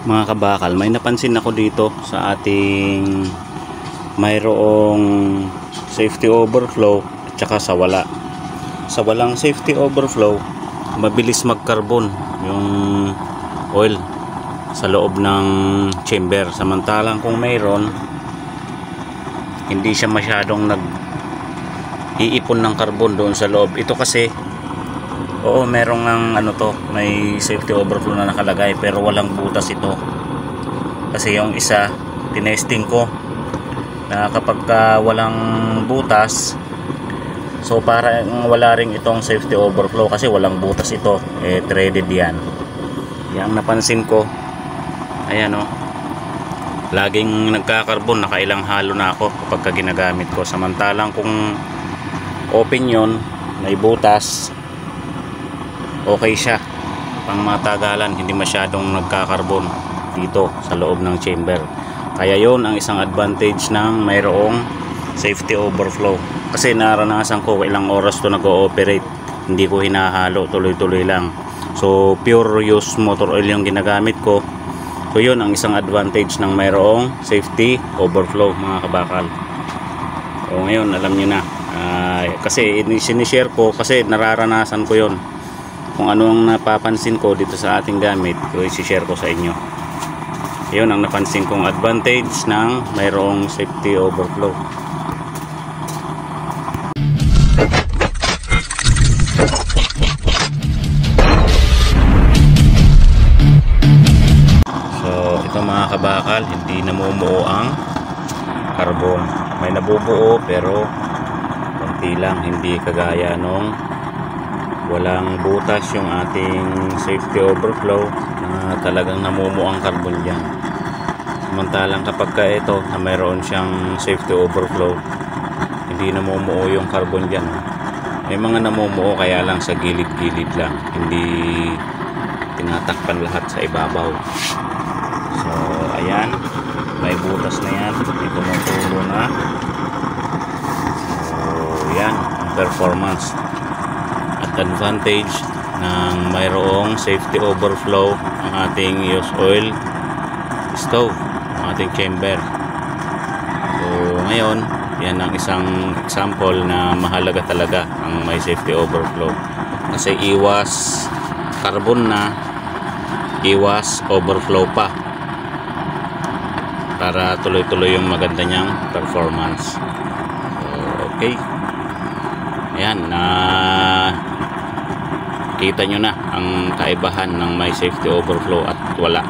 Mga kabakal, may napansin ako dito sa ating mayroong safety overflow at saka sa walang safety overflow, mabilis magkarbon yung oil sa loob ng chamber, samantalang kung mayroon, hindi siya masyadong iipon ng carbon doon sa loob. Ito kasi, oo, merong may safety overflow na nakalagay pero walang butas ito. Kasi yung isa, tinesting ko na kapag walang butas, so parang wala rin itong safety overflow kasi walang butas ito, threaded yan. Yang napansin ko, ayan o, laging nagkakarbon, nakailang halo na ako kapag ginagamit ko. Samantalang kung open yun, may butas, okay siya, pang matagalan, hindi masyadong nagkakarbon dito sa loob ng chamber. Kaya yon ang isang advantage ng mayroong safety overflow. Kasi naranasan ko ilang oras to nag-ooperate, hindi ko hinahalo, tuloy-tuloy lang. So pure use motor oil yung ginagamit ko. So yun ang isang advantage ng mayroong safety overflow, mga kabakal. So ngayon alam nyo na, kasi sinishare ko kasi nararanasan ko yon. Kung ano ang napapansin ko dito sa ating gamit, so i-share ko sa inyo. Yun ang napansin kong advantage ng mayroong safety overflow. So ito mga kabakal, hindi namumuo ang carbon. May nabubuo pero konti lang, hindi kagaya nung walang butas yung ating safety overflow na talagang namumuo ang carbon dyan. Samantalang kapag ito na mayroon siyang safety overflow, hindi namumuo yung carbon dyan. May mga namumuo kaya lang sa gilid-gilid lang, hindi tinatakpan lahat sa ibabaw. So ayan, may butas na yan, may tumutulo na. So yan ang performance at advantage ng mayroong safety overflow ang ating used oil stove, ating chamber. So ngayon, yan ang isang example na mahalaga talaga ang may safety overflow. Kasi iwas carbon na, iwas overflow pa, para tuloy-tuloy yung maganda niyang performance. So, okay. Ayan, kita nyo na ang kaibahan ng may safety overflow at wala.